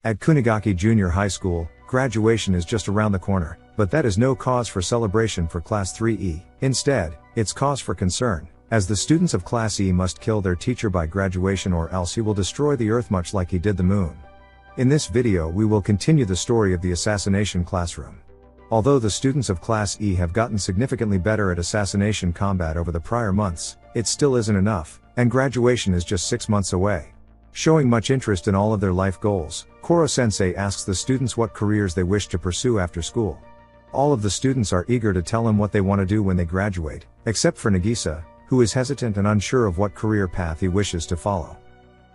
At Kunigaki Junior High School, graduation is just around the corner, but that is no cause for celebration for Class 3E. Instead, it's cause for concern, as the students of Class E must kill their teacher by graduation or else he will destroy the earth much like he did the moon. In this video we will continue the story of the assassination classroom. Although the students of Class E have gotten significantly better at assassination combat over the prior months, it still isn't enough, and graduation is just 6 months away. Showing much interest in all of their life goals, Koro-sensei asks the students what careers they wish to pursue after school. All of the students are eager to tell him what they want to do when they graduate, except for Nagisa, who is hesitant and unsure of what career path he wishes to follow.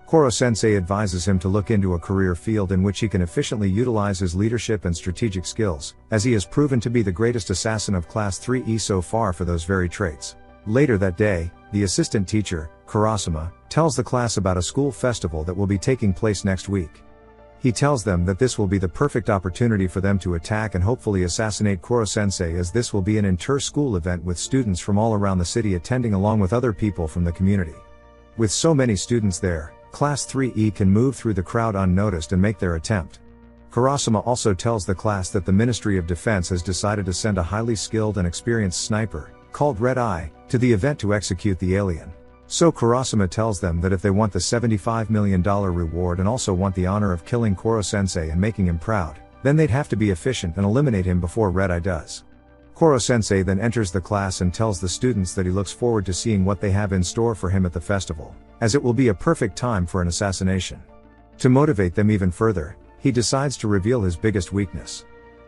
Koro-sensei advises him to look into a career field in which he can efficiently utilize his leadership and strategic skills, as he has proven to be the greatest assassin of Class 3E so far for those very traits. Later that day, the assistant teacher, Kurasama, tells the class about a school festival that will be taking place next week. He tells them that this will be the perfect opportunity for them to attack and hopefully assassinate Koro-sensei, as this will be an inter-school event with students from all around the city attending along with other people from the community. With so many students there, Class 3E can move through the crowd unnoticed and make their attempt. Kurasama also tells the class that the Ministry of Defense has decided to send a highly skilled and experienced sniper, called Red Eye, to the event to execute the alien. So Kurasama tells them that if they want the $75 million reward and also want the honor of killing Koro-sensei and making him proud, then they'd have to be efficient and eliminate him before Red Eye does. Koro-sensei then enters the class and tells the students that he looks forward to seeing what they have in store for him at the festival, as it will be a perfect time for an assassination. To motivate them even further, he decides to reveal his biggest weakness.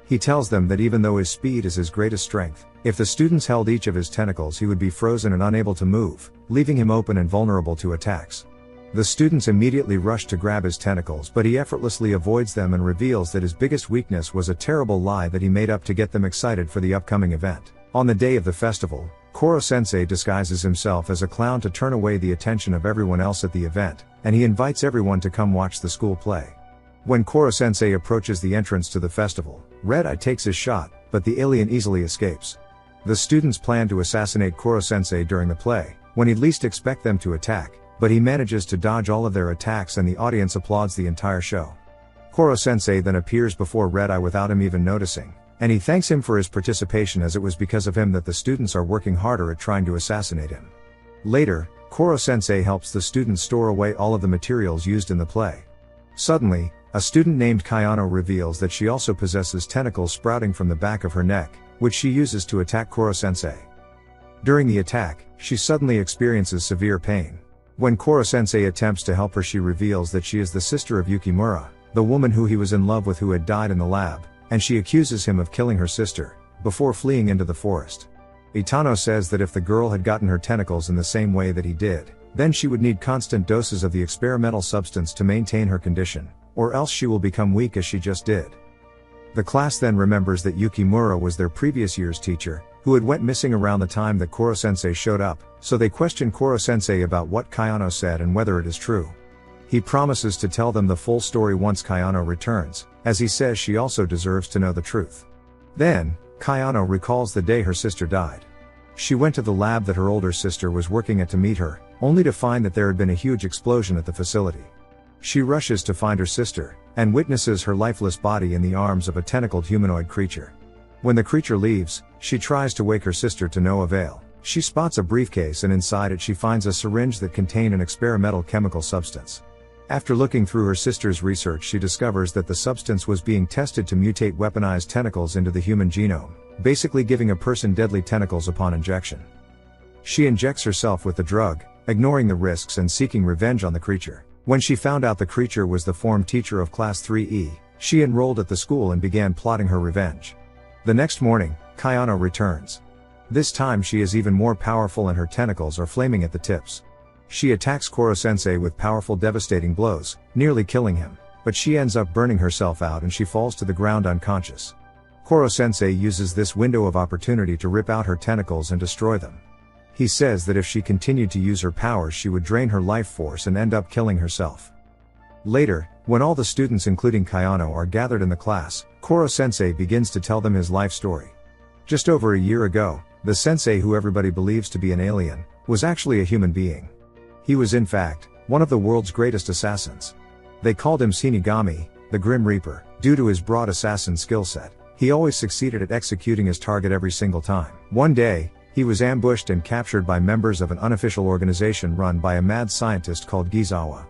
He tells them that even though his speed is his greatest strength, if the students held each of his tentacles he would be frozen and unable to move, leaving him open and vulnerable to attacks. The students immediately rush to grab his tentacles, but he effortlessly avoids them and reveals that his biggest weakness was a terrible lie that he made up to get them excited for the upcoming event. On the day of the festival, Koro-sensei disguises himself as a clown to turn away the attention of everyone else at the event, and he invites everyone to come watch the school play. When Koro-sensei approaches the entrance to the festival, Red Eye takes his shot, but the alien easily escapes. The students plan to assassinate Koro-sensei during the play, when he'd least expect them to attack, but he manages to dodge all of their attacks and the audience applauds the entire show. Koro-sensei then appears before Red Eye without him even noticing, and he thanks him for his participation, as it was because of him that the students are working harder at trying to assassinate him. Later, Koro-sensei helps the students store away all of the materials used in the play. Suddenly, a student named Kayano reveals that she also possesses tentacles sprouting from the back of her neck, which she uses to attack Koro-sensei. During the attack, she suddenly experiences severe pain. When Koro-sensei attempts to help her, she reveals that she is the sister of Yukimura, the woman who he was in love with who had died in the lab, and she accuses him of killing her sister, before fleeing into the forest. Itano says that if the girl had gotten her tentacles in the same way that he did, then she would need constant doses of the experimental substance to maintain her condition, or else she will become weak as she just did. The class then remembers that Yukimura was their previous year's teacher, who had went missing around the time that Koro-sensei showed up, so they question Koro-sensei about what Kayano said and whether it is true. He promises to tell them the full story once Kayano returns, as he says she also deserves to know the truth. Then, Kayano recalls the day her sister died. She went to the lab that her older sister was working at to meet her, only to find that there had been a huge explosion at the facility. She rushes to find her sister, and witnesses her lifeless body in the arms of a tentacled humanoid creature. When the creature leaves, she tries to wake her sister to no avail. She spots a briefcase, and inside it she finds a syringe that contained an experimental chemical substance. After looking through her sister's research, she discovers that the substance was being tested to mutate weaponized tentacles into the human genome, basically giving a person deadly tentacles upon injection. She injects herself with the drug, ignoring the risks and seeking revenge on the creature. When she found out the creature was the form teacher of Class 3E, she enrolled at the school and began plotting her revenge. The next morning, Kayano returns. This time she is even more powerful and her tentacles are flaming at the tips. She attacks Koro-sensei with powerful, devastating blows, nearly killing him, but she ends up burning herself out and she falls to the ground unconscious. Koro-sensei uses this window of opportunity to rip out her tentacles and destroy them. He says that if she continued to use her powers she would drain her life force and end up killing herself. Later, when all the students including Kayano are gathered in the class, Koro-sensei begins to tell them his life story. Just over a year ago, the sensei, who everybody believes to be an alien, was actually a human being. He was in fact one of the world's greatest assassins. They called him Shinigami, the Grim Reaper. Due to his broad assassin skill set, he always succeeded at executing his target every single time. One day, he was ambushed and captured by members of an unofficial organization run by a mad scientist called Gizawa.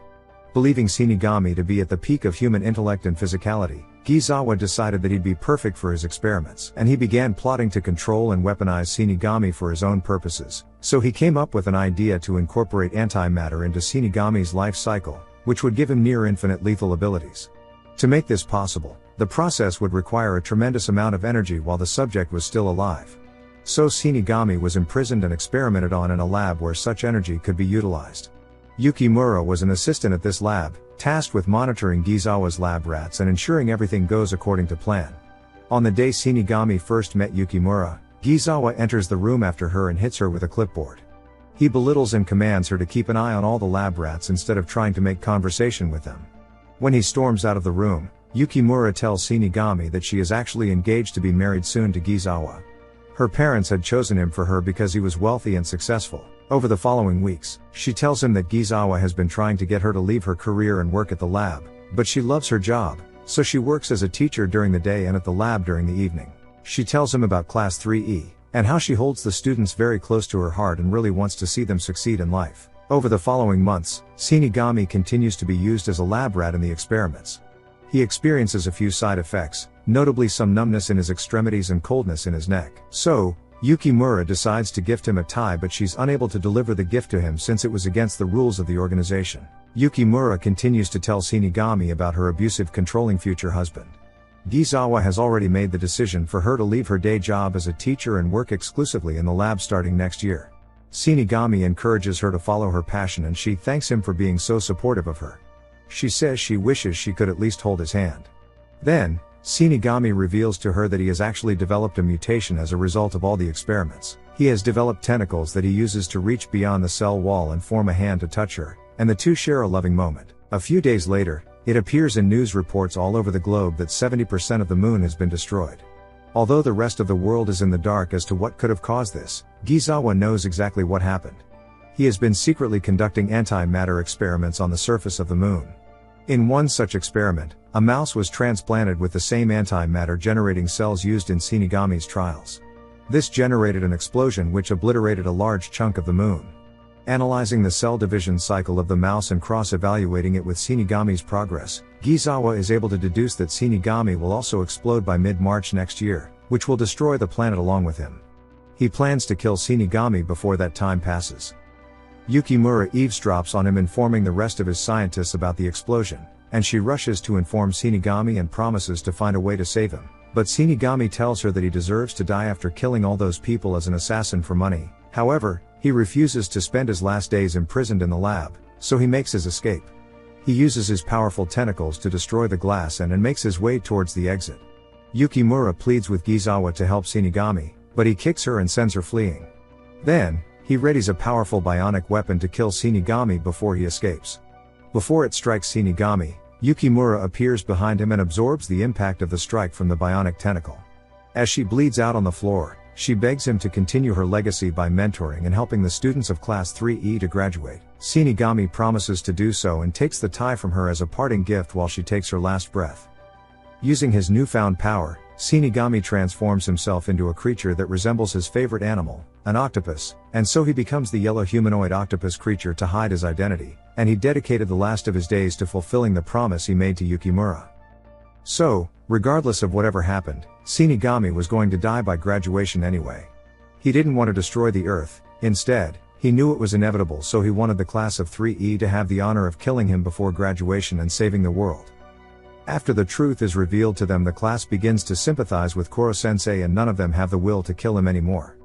Believing Shinigami to be at the peak of human intellect and physicality, Gizawa decided that he'd be perfect for his experiments, and he began plotting to control and weaponize Shinigami for his own purposes. So he came up with an idea to incorporate antimatter into Shinigami's life cycle, which would give him near-infinite lethal abilities. To make this possible, the process would require a tremendous amount of energy while the subject was still alive. So Shinigami was imprisoned and experimented on in a lab where such energy could be utilized. Yukimura was an assistant at this lab, tasked with monitoring Gizawa's lab rats and ensuring everything goes according to plan. On the day Shinigami first met Yukimura, Gizawa enters the room after her and hits her with a clipboard. He belittles and commands her to keep an eye on all the lab rats instead of trying to make conversation with them. When he storms out of the room, Yukimura tells Shinigami that she is actually engaged to be married soon to Gizawa. Her parents had chosen him for her because he was wealthy and successful. Over the following weeks, she tells him that Gizawa has been trying to get her to leave her career and work at the lab, but she loves her job, so she works as a teacher during the day and at the lab during the evening. She tells him about Class 3E, and how she holds the students very close to her heart and really wants to see them succeed in life. Over the following months, Shinigami continues to be used as a lab rat in the experiments. He experiences a few side effects, notably some numbness in his extremities and coldness in his neck. So, Yukimura decides to gift him a tie, but she's unable to deliver the gift to him since it was against the rules of the organization. Yukimura continues to tell Shinigami about her abusive, controlling future husband. Gizawa has already made the decision for her to leave her day job as a teacher and work exclusively in the lab starting next year. Shinigami encourages her to follow her passion and she thanks him for being so supportive of her. She says she wishes she could at least hold his hand. Then, Shinigami reveals to her that he has actually developed a mutation as a result of all the experiments. He has developed tentacles that he uses to reach beyond the cell wall and form a hand to touch her, and the two share a loving moment. A few days later, it appears in news reports all over the globe that 70% of the moon has been destroyed. Although the rest of the world is in the dark as to what could have caused this, Gizawa knows exactly what happened. He has been secretly conducting antimatter experiments on the surface of the moon. In one such experiment, a mouse was transplanted with the same antimatter generating cells used in Shinigami's trials. This generated an explosion which obliterated a large chunk of the moon. Analyzing the cell division cycle of the mouse and cross-evaluating it with Shinigami's progress, Gizawa is able to deduce that Shinigami will also explode by mid-March next year, which will destroy the planet along with him. He plans to kill Shinigami before that time passes. Yukimura eavesdrops on him informing the rest of his scientists about the explosion, and she rushes to inform Shinigami and promises to find a way to save him. But Shinigami tells her that he deserves to die after killing all those people as an assassin for money. However, he refuses to spend his last days imprisoned in the lab, so he makes his escape. He uses his powerful tentacles to destroy the glass and makes his way towards the exit. Yukimura pleads with Gizawa to help Shinigami, but he kicks her and sends her fleeing. Then, he readies a powerful bionic weapon to kill Shinigami before he escapes. Before it strikes Shinigami, Yukimura appears behind him and absorbs the impact of the strike from the bionic tentacle. As she bleeds out on the floor, she begs him to continue her legacy by mentoring and helping the students of Class 3E to graduate. Shinigami promises to do so and takes the tie from her as a parting gift while she takes her last breath. Using his newfound power, Shinigami transforms himself into a creature that resembles his favorite animal, an octopus, and so he becomes the yellow humanoid octopus creature to hide his identity, and he dedicated the last of his days to fulfilling the promise he made to Yukimura. So, regardless of whatever happened, Shinigami was going to die by graduation anyway. He didn't want to destroy the Earth, instead, he knew it was inevitable, so he wanted the class of 3E to have the honor of killing him before graduation and saving the world. After the truth is revealed to them, the class begins to sympathize with Koro-sensei and none of them have the will to kill him anymore.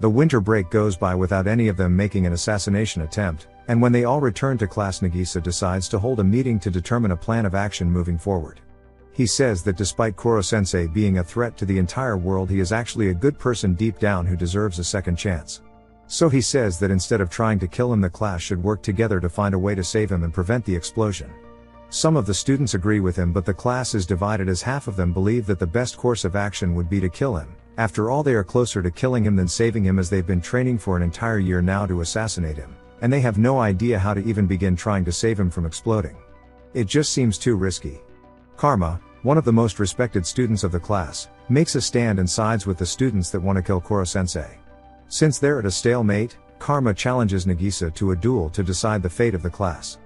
The winter break goes by without any of them making an assassination attempt, and when they all return to class, Nagisa decides to hold a meeting to determine a plan of action moving forward. He says that despite Koro-sensei being a threat to the entire world, he is actually a good person deep down who deserves a second chance. So he says that instead of trying to kill him, the class should work together to find a way to save him and prevent the explosion. Some of the students agree with him, but the class is divided as half of them believe that the best course of action would be to kill him. After all, they are closer to killing him than saving him, as they've been training for an entire year now to assassinate him, and they have no idea how to even begin trying to save him from exploding. It just seems too risky. Karma, one of the most respected students of the class, makes a stand and sides with the students that want to kill Koro-sensei. Since they're at a stalemate, Karma challenges Nagisa to a duel to decide the fate of the class.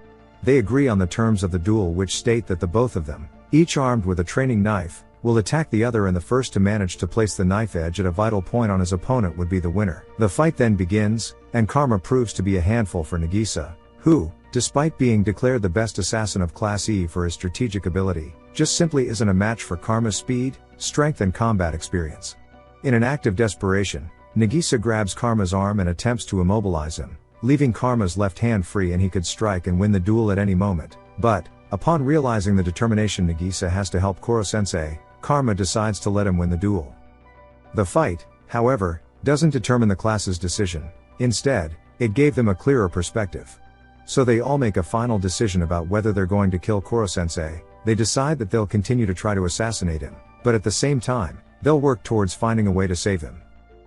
They agree on the terms of the duel, which state that the both of them, each armed with a training knife, will attack the other, and the first to manage to place the knife edge at a vital point on his opponent would be the winner. The fight then begins, and Karma proves to be a handful for Nagisa, who, despite being declared the best assassin of Class E for his strategic ability, just simply isn't a match for Karma's speed, strength and combat experience. In an act of desperation, Nagisa grabs Karma's arm and attempts to immobilize him, leaving Karma's left hand free, and he could strike and win the duel at any moment. But, upon realizing the determination Nagisa has to help Koro-sensei, Karma decides to let him win the duel. The fight, however, doesn't determine the class's decision. Instead, it gave them a clearer perspective. So they all make a final decision about whether they're going to kill Koro-sensei. They decide that they'll continue to try to assassinate him, but at the same time, they'll work towards finding a way to save him.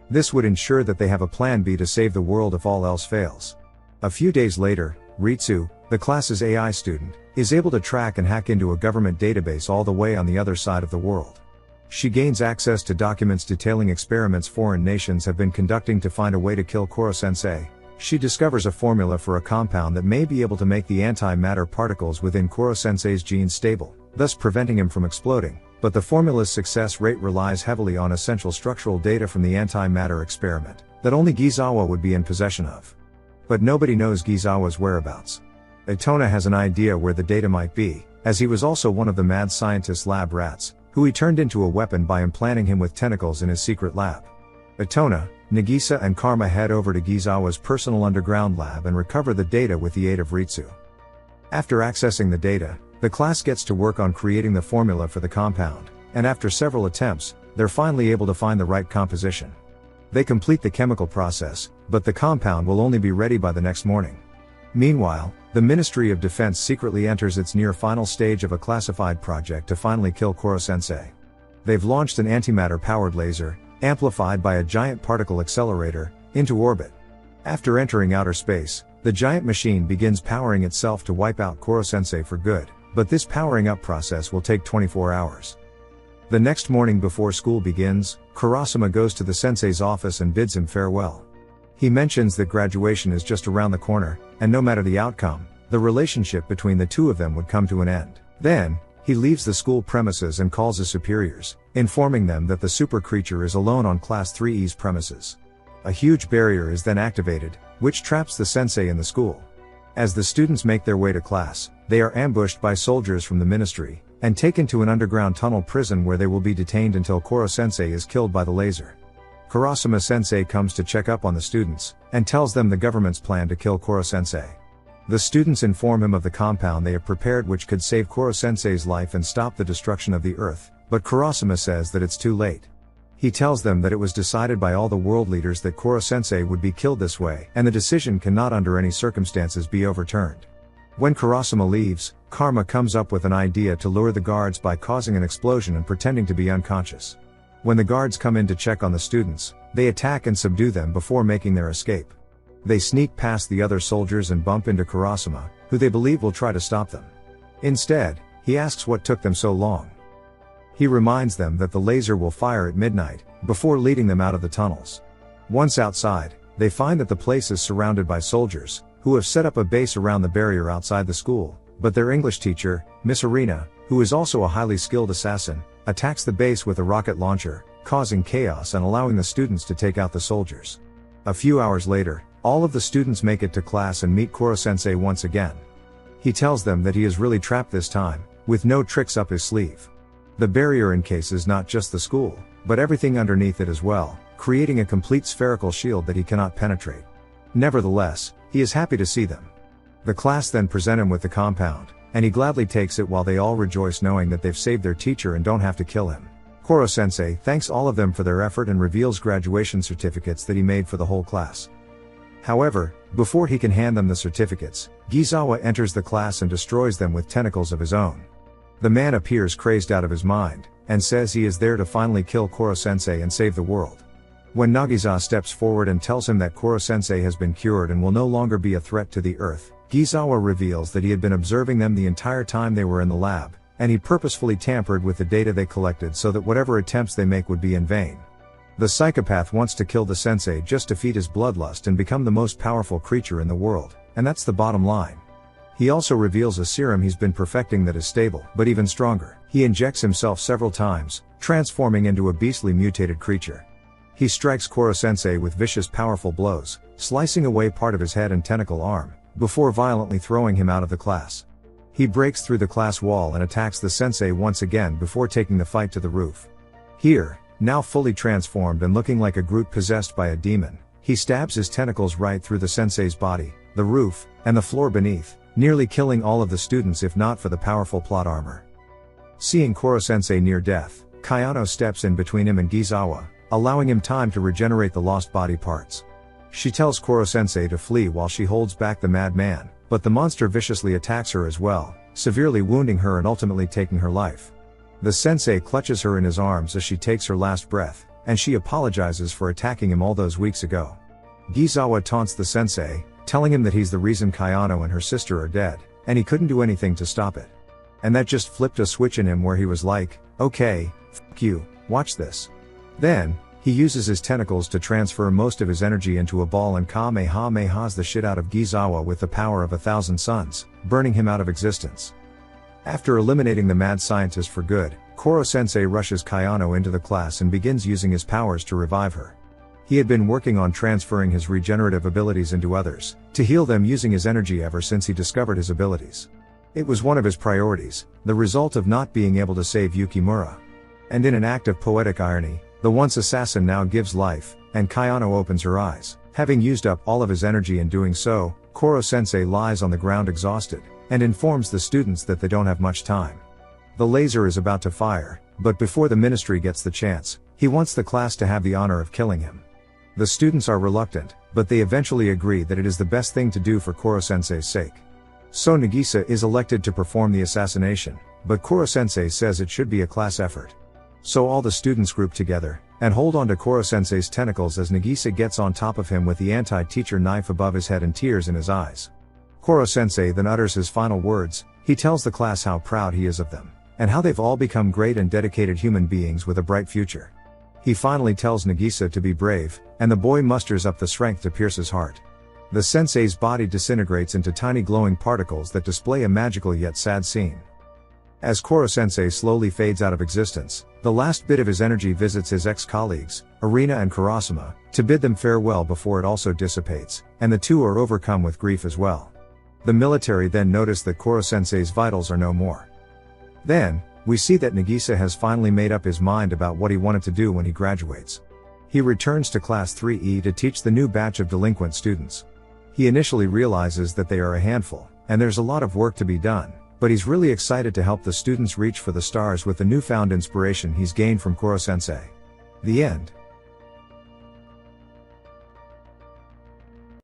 This would ensure that they have a plan B to save the world if all else fails. A few days later, Ritsu, the class's AI student, is able to track and hack into a government database all the way on the other side of the world. She gains access to documents detailing experiments foreign nations have been conducting to find a way to kill Koro-sensei. She discovers a formula for a compound that may be able to make the antimatter particles within Koro-sensei's genes stable, thus preventing him from exploding. But the formula's success rate relies heavily on essential structural data from the antimatter experiment, that only Gizawa would be in possession of. But nobody knows Gizawa's whereabouts. Itona has an idea where the data might be, as he was also one of the mad scientist's lab rats, who he turned into a weapon by implanting him with tentacles in his secret lab. Itona, Nagisa and Karma head over to Gizawa's personal underground lab and recover the data with the aid of Ritsu. After accessing the data, the class gets to work on creating the formula for the compound, and after several attempts, they're finally able to find the right composition. They complete the chemical process, but the compound will only be ready by the next morning. Meanwhile, the Ministry of Defense secretly enters its near final stage of a classified project to finally kill Koro-sensei. They've launched an antimatter-powered laser, amplified by a giant particle accelerator, into orbit. After entering outer space, the giant machine begins powering itself to wipe out Koro-sensei for good, but this powering up process will take 24 hours. The next morning before school begins, Kurasama goes to the sensei's office and bids him farewell. He mentions that graduation is just around the corner, and no matter the outcome, the relationship between the two of them would come to an end. Then, he leaves the school premises and calls his superiors, informing them that the super creature is alone on Class 3E's premises. A huge barrier is then activated, which traps the sensei in the school. As the students make their way to class, they are ambushed by soldiers from the ministry, and taken to an underground tunnel prison where they will be detained until Koro-sensei is killed by the laser. Kurasama-sensei comes to check up on the students, and tells them the government's plan to kill Koro-sensei. The students inform him of the compound they have prepared which could save Koro-sensei's life and stop the destruction of the earth, but Kurasama says that it's too late. He tells them that it was decided by all the world leaders that Koro-sensei would be killed this way, and the decision cannot under any circumstances be overturned. When Kurasama leaves, Karma comes up with an idea to lure the guards by causing an explosion and pretending to be unconscious. When the guards come in to check on the students, they attack and subdue them before making their escape. They sneak past the other soldiers and bump into Kurasama, who they believe will try to stop them. Instead, he asks what took them so long. He reminds them that the laser will fire at midnight, before leading them out of the tunnels. Once outside, they find that the place is surrounded by soldiers, who have set up a base around the barrier outside the school, but their English teacher, Miss Arena, who is also a highly skilled assassin, attacks the base with a rocket launcher, causing chaos and allowing the students to take out the soldiers. A few hours later, all of the students make it to class and meet Koro-sensei once again. He tells them that he is really trapped this time, with no tricks up his sleeve. The barrier encases not just the school, but everything underneath it as well, creating a complete spherical shield that he cannot penetrate. Nevertheless, he is happy to see them. The class then present him with the compound, and he gladly takes it while they all rejoice knowing that they've saved their teacher and don't have to kill him. Koro-sensei thanks all of them for their effort and reveals graduation certificates that he made for the whole class. However, before he can hand them the certificates, Gizawa enters the class and destroys them with tentacles of his own. The man appears crazed out of his mind, and says he is there to finally kill Koro-sensei and save the world. When Nagisa steps forward and tells him that Koro-sensei has been cured and will no longer be a threat to the earth, Gizawa reveals that he had been observing them the entire time they were in the lab, and he purposefully tampered with the data they collected so that whatever attempts they make would be in vain. The psychopath wants to kill the sensei just to feed his bloodlust and become the most powerful creature in the world, and that's the bottom line. He also reveals a serum he's been perfecting that is stable, but even stronger. He injects himself several times, transforming into a beastly mutated creature. He strikes Koro-sensei with vicious powerful blows, slicing away part of his head and tentacle arm, before violently throwing him out of the class. He breaks through the class wall and attacks the sensei once again before taking the fight to the roof. Here, now fully transformed and looking like a Groot possessed by a demon, he stabs his tentacles right through the sensei's body, the roof, and the floor beneath, nearly killing all of the students if not for the powerful plot armor. Seeing Koro-sensei near death, Kayano steps in between him and Gizawa, allowing him time to regenerate the lost body parts. She tells Koro-sensei to flee while she holds back the madman, but the monster viciously attacks her as well, severely wounding her and ultimately taking her life. The sensei clutches her in his arms as she takes her last breath, and she apologizes for attacking him all those weeks ago. Gizawa taunts the sensei, telling him that he's the reason Kayano and her sister are dead, and he couldn't do anything to stop it. And that just flipped a switch in him where he was like, okay, fuck you, watch this. Then, he uses his tentacles to transfer most of his energy into a ball and Kamehamehas the shit out of Gizawa with the power of 1,000 suns, burning him out of existence. After eliminating the mad scientist for good, Koro-sensei rushes Kayano into the class and begins using his powers to revive her. He had been working on transferring his regenerative abilities into others, to heal them using his energy ever since he discovered his abilities. It was one of his priorities, the result of not being able to save Yukimura. And in an act of poetic irony, the once assassin now gives life, and Kayano opens her eyes. Having used up all of his energy in doing so, Koro-sensei lies on the ground exhausted, and informs the students that they don't have much time. The laser is about to fire, but before the ministry gets the chance, he wants the class to have the honor of killing him. The students are reluctant, but they eventually agree that it is the best thing to do for Koro-sensei's sake. So Nagisa is elected to perform the assassination, but Koro-sensei says it should be a class effort. So all the students group together, and hold on to Koro-sensei's tentacles as Nagisa gets on top of him with the anti-teacher knife above his head and tears in his eyes. Koro-sensei then utters his final words. He tells the class how proud he is of them, and how they've all become great and dedicated human beings with a bright future. He finally tells Nagisa to be brave, and the boy musters up the strength to pierce his heart. The sensei's body disintegrates into tiny glowing particles that display a magical yet sad scene. As Koro-sensei slowly fades out of existence, the last bit of his energy visits his ex-colleagues, Arina and Kurasama, to bid them farewell before it also dissipates, and the two are overcome with grief as well. The military then notice that Koro-sensei's vitals are no more. Then, we see that Nagisa has finally made up his mind about what he wanted to do when he graduates. He returns to Class 3E to teach the new batch of delinquent students. He initially realizes that they are a handful, and there's a lot of work to be done, but he's really excited to help the students reach for the stars with the newfound inspiration he's gained from Koro-sensei. The end.